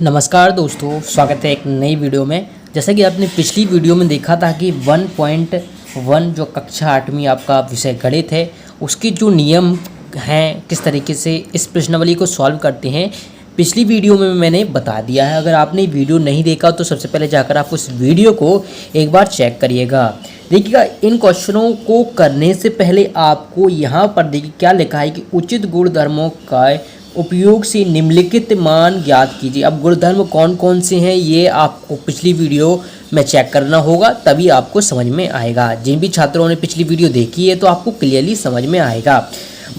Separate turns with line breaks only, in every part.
नमस्कार दोस्तों, स्वागत है एक नई वीडियो में। जैसा कि आपने पिछली वीडियो में देखा था कि 1.1 जो कक्षा 8वीं आपका विषय गणित है उसके जो नियम हैं किस तरीके से इस प्रश्नावली को सॉल्व करते हैं, पिछली वीडियो में मैंने बता दिया है। अगर आपने वीडियो नहीं देखा तो सबसे पहले जाकर आप उस वीडियो को एक बार चेक करिएगा। देखिएगा, इन क्वेश्चनों को करने से पहले आपको यहाँ पर देखिए क्या लिखा है कि उचित गुणधर्मों का उपयोग से निम्नलिखित मान ज्ञात कीजिए। अब गुणधर्म कौन कौन से हैं ये आपको पिछली वीडियो में चेक करना होगा, तभी आपको समझ में आएगा। जिन भी छात्रों ने पिछली वीडियो देखी है तो आपको क्लियरली समझ में आएगा।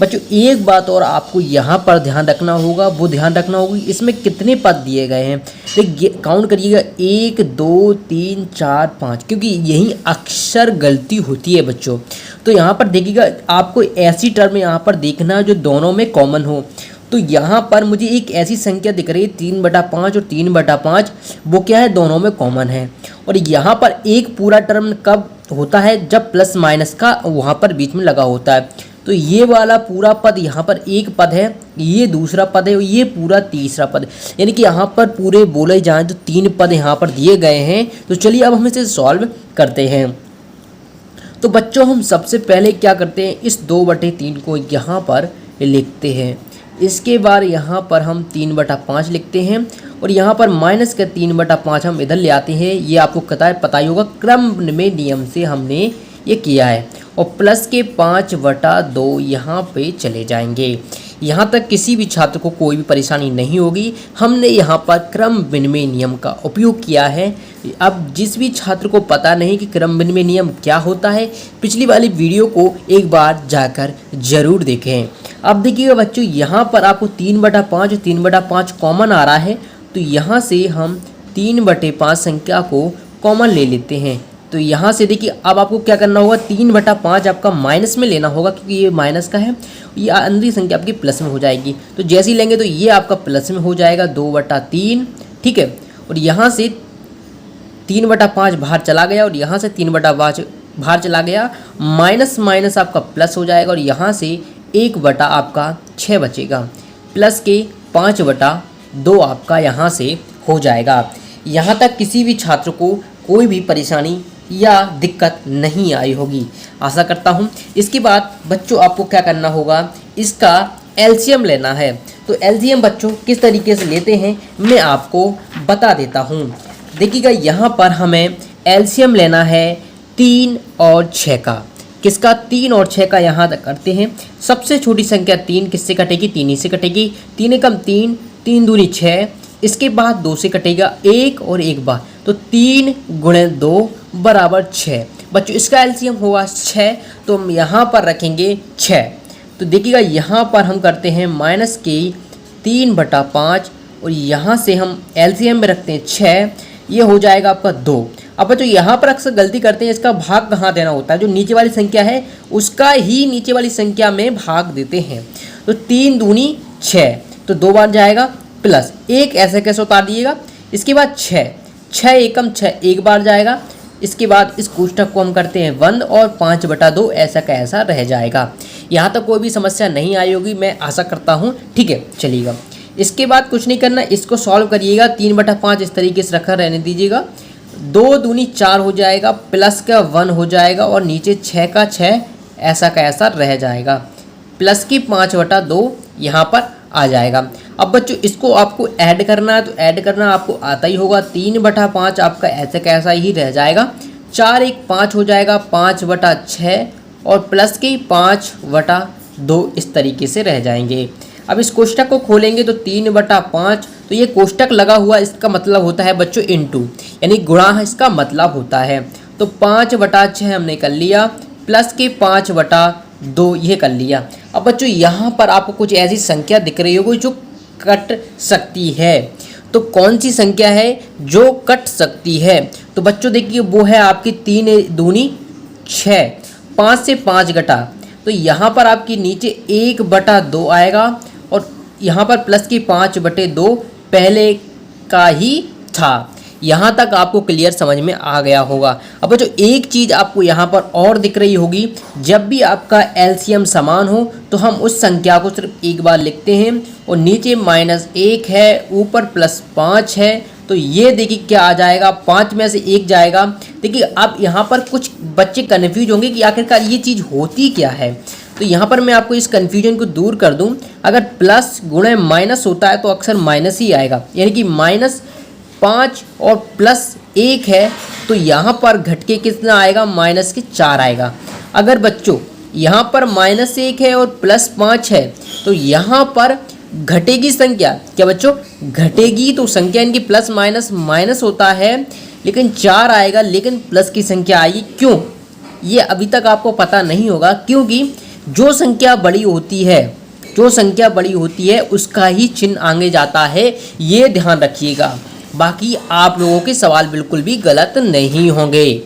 बच्चों, एक बात और आपको यहाँ पर ध्यान रखना होगा, वो ध्यान रखना होगा इसमें कितने पद दिए गए हैं। देखिए, काउंट करिएगा 1 2 3 4 5, क्योंकि यही अक्सर गलती होती है बच्चों। तो यहाँ पर देखिएगा, आपको ऐसी टर्म यहाँ पर देखना जो दोनों में कॉमन हो। तो यहाँ पर मुझे एक ऐसी संख्या दिख रही है 3/5 और 3/5, वो क्या है, दोनों में कॉमन है। और यहाँ पर एक पूरा टर्म कब होता है, जब प्लस माइनस का वहाँ पर बीच में लगा होता है। तो ये वाला पूरा पद यहाँ पर एक पद है, ये दूसरा पद है, ये पूरा तीसरा पद है। यानी कि यहाँ पर पूरे बोले जाएँ तो 3 पद यहाँ पर दिए गए हैं। तो चलिए अब हम इसे सॉल्व करते हैं। तो बच्चों, हम सबसे पहले क्या करते हैं, इस 2/3 को यहाँ पर लिखते हैं। इसके बाद यहाँ पर हम 3/5 लिखते हैं और यहाँ पर माइनस का 3/5 हम इधर ले आते हैं। ये आपको पता ही होगा, क्रम में नियम से हमने ये किया है। और प्लस के 5/2 यहाँ पे चले जाएंगे। यहाँ तक किसी भी छात्र को कोई भी परेशानी नहीं होगी। हमने यहाँ पर क्रम विनिमय नियम का उपयोग किया है। अब जिस भी छात्र को पता नहीं कि क्रम विनिमय नियम क्या होता है, पिछली वाली वीडियो को एक बार जाकर ज़रूर देखें। अब देखिएगा बच्चों, यहाँ पर आपको 3/5 और 3/5 कॉमन आ रहा है। तो यहाँ से हम 3/5 संख्या को कॉमन ले लेते हैं। तो यहाँ से देखिए, अब आपको क्या करना होगा, 3/5 आपका माइनस में लेना होगा, क्योंकि ये माइनस का है। ये अंदर संख्या आपकी प्लस में हो जाएगी। तो जैसे ही लेंगे तो ये आपका प्लस में हो जाएगा 2/3, ठीक है। और यहाँ से 3/5 बाहर चला गया और यहाँ से 3/5 बाहर चला गया, माइनस माइनस आपका प्लस हो जाएगा और यहाँ से 1 आपका 6 बचेगा, प्लस के 5/2 आपका यहाँ से हो जाएगा। यहाँ तक किसी भी छात्र को कोई भी परेशानी या दिक्कत नहीं आई होगी, आशा करता हूँ। इसके बाद बच्चों आपको क्या करना होगा, इसका एलसीएम लेना है। तो एलसीएम बच्चों किस तरीके से लेते हैं मैं आपको बता देता हूँ। देखिएगा, यहाँ पर हमें एलसीएम लेना है 3 और 6 का। किसका, 3 और 6 का यहाँ तक करते हैं। सबसे छोटी संख्या 3 किससे कटेगी, 3 ही से कटेगी। 3 एकम 3, 3 दूनी 6। इसके बाद 2 से कटेगा 1 और 1 बार, तो 3 × 2 = 6। बच्चों, इसका एलसीएम होगा 6, तो हम यहाँ पर रखेंगे 6। तो देखिएगा, यहाँ पर हम करते हैं माइनस के 3/5 और यहाँ से हम एलसीएम में रखते हैं 6, ये हो जाएगा आपका 2। अब बच्चों, यहाँ पर अक्सर गलती करते हैं, इसका भाग कहाँ देना होता है, जो नीचे वाली संख्या है उसका ही नीचे वाली संख्या में भाग देते हैं। तो 3 दूनी 6, तो 2 बार जाएगा, प्लस 1 ऐसे कैसे उतार दिएगा। इसके बाद 6 एकम 6 1 बार जाएगा। इसके बाद इस कोष्ठक को हम करते हैं बंद और 5/2 ऐसा का ऐसा रह जाएगा। यहाँ तक कोई भी समस्या नहीं आई होगी, मैं आशा करता हूँ, ठीक है। चलिएगा, इसके बाद कुछ नहीं करना, इसको सॉल्व करिएगा। 3/5 इस तरीके से रखा रहने दीजिएगा। 2 दूनी 4 हो जाएगा, प्लस का 1 हो जाएगा और नीचे 6 का 6 ऐसा का ऐसा रह जाएगा, प्लस की 5/2 यहाँ पर आ जाएगा। अब बच्चों, इसको आपको ऐड करना है, तो ऐड करना आपको आता ही होगा। 3/5 आपका ऐसे कैसा ही रह जाएगा, 4 1 5 हो जाएगा, 5/6 और प्लस के 5/2 इस तरीके से रह जाएंगे। अब इस कोष्ठक को खोलेंगे तो 3/5, तो ये कोष्ठक लगा हुआ, इसका मतलब होता है बच्चों इनटू, यानी गुणा इसका मतलब होता है। तो 5/6 हमने कर लिया, प्लस के 5/2 ये कर लिया। अब बच्चों, यहाँ पर आपको कुछ ऐसी संख्या दिख रही होगी जो कट सकती है। तो कौन सी संख्या है जो कट सकती है, तो बच्चों देखिए, वो है आपकी 3 दूनी 6, 5 से 5 घटा, तो यहाँ पर आपकी नीचे 1/2 आएगा और यहाँ पर प्लस की 5/2 पहले का ही था। यहाँ तक आपको क्लियर समझ में आ गया होगा। अब बच्चों एक चीज़ आपको यहाँ पर और दिख रही होगी, जब भी आपका एलसीएम समान हो तो हम उस संख्या को सिर्फ एक बार लिखते हैं और नीचे -1 है, ऊपर +5 है, तो ये देखिए क्या आ जाएगा, 5 में से 1 जाएगा। देखिए अब यहाँ पर कुछ बच्चे कन्फ्यूज होंगे कि आखिरकार ये चीज़ होती क्या है। तो यहाँ पर मैं आपको इस कन्फ्यूजन को दूर कर दूँ, अगर प्लस गुणे माइनस होता है तो अक्सर माइनस ही आएगा, यानी कि -5 और +1 है तो यहाँ पर घट के कितना आएगा, -4 आएगा। अगर बच्चों यहाँ पर -1 है और +5 है तो यहाँ पर घटेगी संख्या, क्या बच्चों घटेगी, तो संख्या इनकी प्लस माइनस माइनस होता है, लेकिन 4 आएगा, लेकिन प्लस की संख्या आएगी। क्यों, ये अभी तक आपको पता नहीं होगा, क्योंकि जो संख्या बड़ी होती है उसका ही चिन्ह आगे जाता है, ये ध्यान रखिएगा। बाकी आप लोगों के सवाल बिल्कुल भी गलत नहीं होंगे।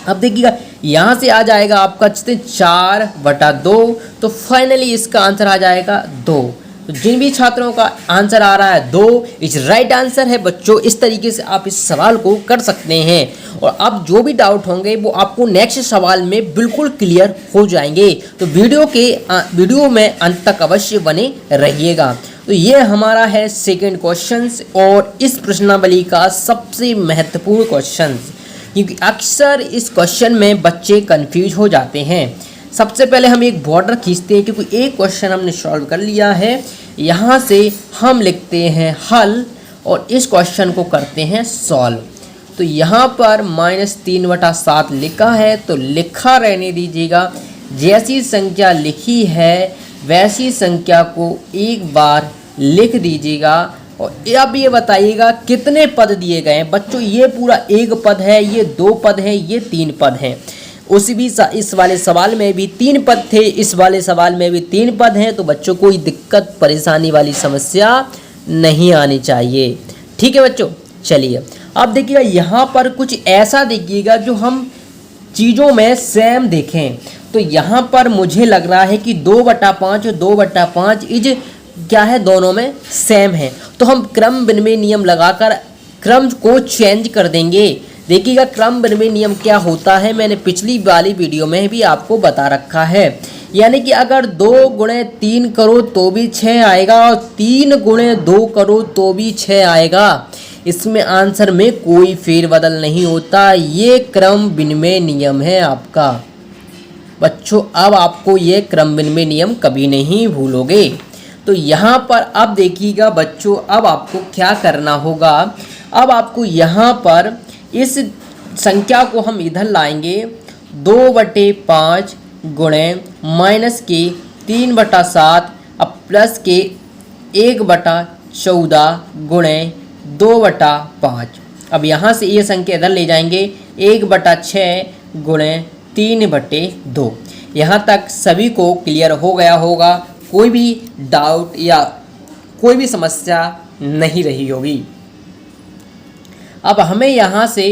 अब देखिएगा यहाँ से आ जाएगा आपका 4/2, तो फाइनली इसका आंसर आ जाएगा 2। तो जिन भी छात्रों का आंसर आ रहा है 2 इज राइट आंसर है बच्चों। इस तरीके से आप इस सवाल को कर सकते हैं और अब जो भी डाउट होंगे वो आपको नेक्स्ट सवाल में बिल्कुल क्लियर हो जाएंगे। तो वीडियो में अंत तक अवश्य बने रहिएगा। तो ये हमारा है सेकंड क्वेश्चन और इस प्रश्नावली का सबसे महत्वपूर्ण क्वेश्चन, क्योंकि अक्सर इस क्वेश्चन में बच्चे कंफ्यूज हो जाते हैं। सबसे पहले हम एक बॉर्डर खींचते हैं, क्योंकि एक क्वेश्चन हमने सॉल्व कर लिया है। यहाँ से हम लिखते हैं हल और इस क्वेश्चन को करते हैं सॉल्व। तो यहाँ पर -3/7 लिखा है, तो लिखा रहने दीजिएगा। जैसी संख्या लिखी है वैसी संख्या को एक बार लिख दीजिएगा और अब ये बताइएगा कितने पद दिए गए हैं। बच्चों ये पूरा 1 पद है, ये 2 पद है, ये 3 पद हैं। इस वाले सवाल में भी 3 पद थे, इस वाले सवाल में भी 3 पद हैं। तो बच्चों कोई दिक्कत परेशानी वाली समस्या नहीं आनी चाहिए। ठीक है बच्चों, चलिए अब देखिएगा यहाँ पर कुछ ऐसा देखिएगा जो हम चीज़ों में सेम देखें। तो यहाँ पर मुझे लग रहा है कि 2/5 और 2/5 इज क्या है, दोनों में सेम है। तो हम क्रम विनिमय नियम लगाकर क्रम को चेंज कर देंगे। देखिएगा क्रम विनिमय नियम क्या होता है, मैंने पिछली वाली वीडियो में भी आपको बता रखा है। यानी कि अगर 2 × 3 करो तो भी 6 आएगा और 3 × 2 करो तो भी 6 आएगा। इसमें आंसर में कोई फेरबदल नहीं होता। ये क्रम विनिमय नियम है आपका। बच्चों अब आपको ये क्रम विनिमय नियम कभी नहीं भूलोगे। तो यहाँ पर अब देखिएगा बच्चों, अब आपको क्या करना होगा। अब आपको यहाँ पर इस संख्या को हम इधर लाएंगे, 2/5 गुणे माइनस के 3/7 अब प्लस के 1/14 गुणे 2/5। अब यहाँ से ये संख्या इधर ले जाएंगे, 1/6 गुणे 3/2। यहाँ तक सभी को क्लियर हो गया होगा, कोई भी डाउट या कोई भी समस्या नहीं रही होगी। अब हमें यहाँ से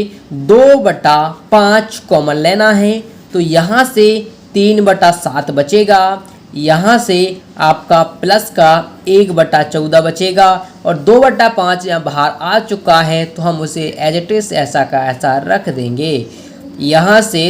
2/5 कॉमन लेना है, तो यहाँ से 3/7 बचेगा, यहाँ से आपका प्लस का 1/14 बचेगा और 2/5 यहाँ बाहर आ चुका है, तो हम उसे एज इट इज ऐसा का ऐसा रख देंगे। यहाँ से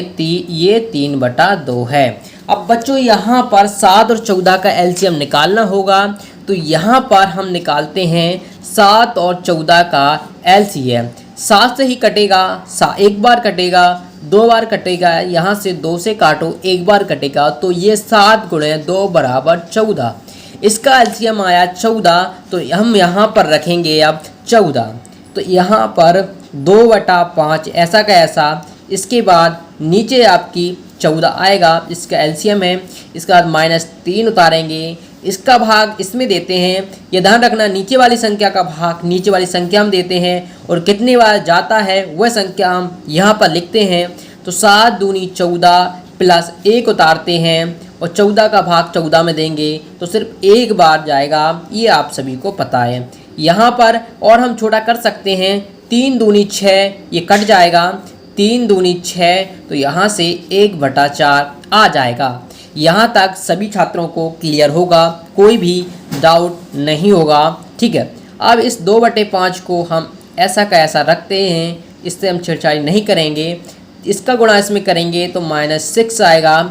ये 3/2 है। अब बच्चों यहाँ पर 7 और 14 का एलसीएम निकालना होगा, तो यहाँ पर हम निकालते हैं 7 और 14 का एलसीएम। 7 से ही कटेगा, 1 बार कटेगा, 2 बार कटेगा, यहाँ से 2 से काटो 1 बार कटेगा, तो ये 7 × 2 = 14। इसका एलसीएम आया 14, तो हम यहाँ पर रखेंगे अब 14। तो यहाँ पर 2/5 ऐसा का ऐसा, इसके बाद नीचे आपकी 14 आएगा, इसका एलसीएम है। इसका बाद -3 उतारेंगे, इसका भाग इसमें देते हैं। ये ध्यान रखना, नीचे वाली संख्या का भाग नीचे वाली संख्या हम देते हैं और कितनी बार जाता है वह संख्या हम यहाँ पर लिखते हैं। तो 7 दूनी 14 प्लस 1 उतारते हैं और 14 का भाग 14 में देंगे, तो सिर्फ 1 बार जाएगा, ये आप सभी को पता है। यहाँ पर और हम छोटा कर सकते हैं, 3 दूनी 6, ये कट जाएगा, 3 दूनी 6, तो यहाँ से 1/4 आ जाएगा। यहाँ तक सभी छात्रों को क्लियर होगा, कोई भी डाउट नहीं होगा। ठीक है, अब इस 2/5 को हम ऐसा का ऐसा रखते हैं, इससे हम छेड़छाड़ी नहीं करेंगे। इसका गुणा इसमें करेंगे तो -6 आएगा,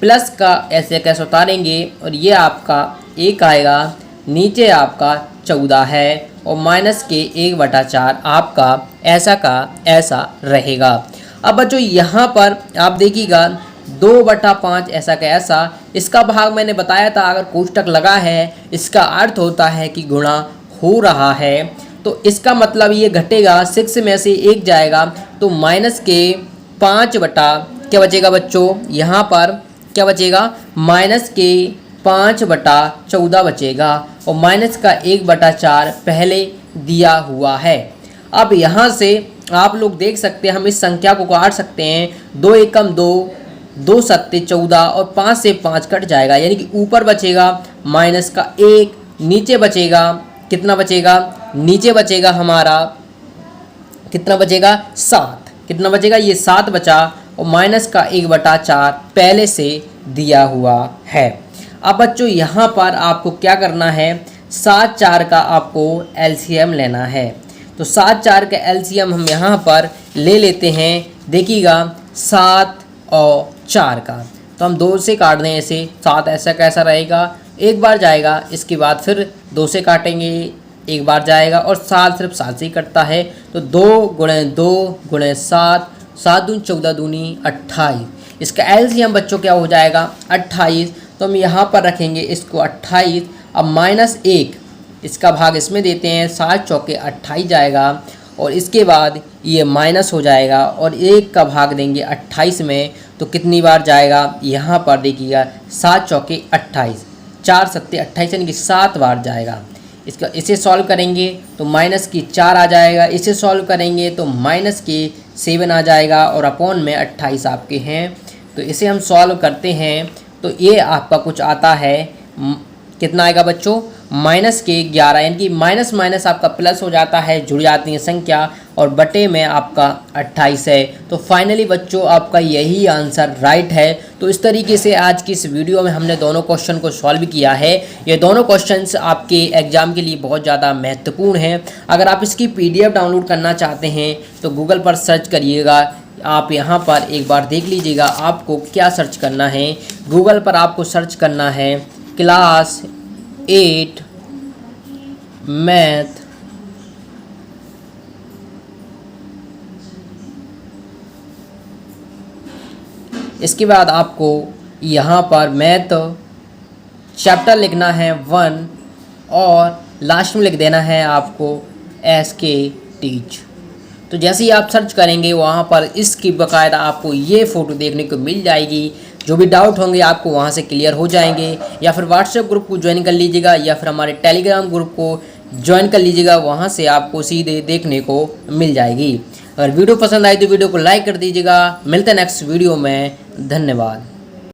प्लस का ऐसे कैसे उतारेंगे और ये आपका 1 आएगा, नीचे आपका 14 है और माइनस के 1/4 आपका ऐसा का ऐसा रहेगा। अब बच्चों यहाँ पर आप देखिएगा 2/5 ऐसा का ऐसा, इसका भाग मैंने बताया था अगर कोष्टक लगा है इसका अर्थ होता है कि गुणा हो रहा है, तो इसका मतलब ये घटेगा, 6 में से 1 जाएगा तो माइनस के 5 बटा क्या बचेगा बच्चों, यहाँ पर क्या बचेगा, माइनस के 5/14 बचेगा और माइनस का 1/4 पहले दिया हुआ है। अब यहाँ से आप लोग देख सकते हैं हम इस संख्या को काट सकते हैं, 2 एकम 2, 2 सत्ते 14 और 5 से 5 कट जाएगा, यानी कि ऊपर बचेगा माइनस का 1, नीचे बचेगा कितना बचेगा, नीचे बचेगा हमारा कितना बचेगा 7, कितना बचेगा ये 7 बचा और माइनस का 1/4 पहले से दिया हुआ है। अब बच्चों यहाँ पर आपको क्या करना है, 7 4 का आपको एलसीएम लेना है, तो 7 4 का एलसीएम हम यहाँ पर ले लेते हैं। देखिएगा 7 और 4 का, तो हम 2 से काट दें ऐसे, 7 ऐसा कैसा रहेगा, एक बार जाएगा, इसके बाद फिर 2 से काटेंगे, एक बार जाएगा और 7 सिर्फ 7 से ही कटता है, तो 2 × 2 × 7, 7 दूनी 14 दूनी 28, इसका एलसीएम बच्चों क्या हो जाएगा 28, तो हम यहाँ पर रखेंगे इसको 28। अब -1 इसका भाग इसमें देते हैं, 7 चौके 28 जाएगा और इसके बाद ये माइनस हो जाएगा और 1 का भाग देंगे 28 में, तो कितनी बार जाएगा यहाँ पर देखिएगा 7 चौके 28, 4 सत्ते 28 यानी कि 7 बार जाएगा। इसका इसे सॉल्व करेंगे तो माइनस की 4 आ जाएगा, इसे सॉल्व करेंगे तो माइनस की 7 आ जाएगा और अपॉन में 28 आपके हैं। तो इसे हम सॉल्व करते हैं तो ये आपका कुछ आता है, कितना आएगा बच्चों, माइनस के 11, यानी कि माइनस माइनस आपका प्लस हो जाता है, जुड़ जाती है संख्या और बटे में आपका 28 है। तो फाइनली बच्चों आपका यही आंसर राइट है। तो इस तरीके से आज की इस वीडियो में हमने दोनों क्वेश्चन को सॉल्व किया है। ये दोनों क्वेश्चंस आपके एग्जाम के लिए बहुत ज़्यादा महत्वपूर्ण हैं। अगर आप इसकी PDF डाउनलोड करना चाहते हैं तो गूगल पर सर्च करिएगा, आप यहाँ पर एक बार देख लीजिएगा आपको क्या सर्च करना है। गूगल पर आपको सर्च करना है क्लास 8 मैथ इसके बाद आपको यहाँ पर मैथ चैप्टर लिखना है 1 और लास्ट में लिख देना है आपको SK टीच। तो जैसे ही आप सर्च करेंगे वहाँ पर इसकी बाकायदा आपको ये फ़ोटो देखने को मिल जाएगी। जो भी डाउट होंगे आपको वहाँ से क्लियर हो जाएंगे, या फिर व्हाट्सएप ग्रुप को ज्वाइन कर लीजिएगा या फिर हमारे टेलीग्राम ग्रुप को ज्वाइन कर लीजिएगा, वहाँ से आपको सीधे देखने को मिल जाएगी। अगर वीडियो पसंद आई तो वीडियो को लाइक कर दीजिएगा। मिलते हैं नेक्स्ट वीडियो में, धन्यवाद।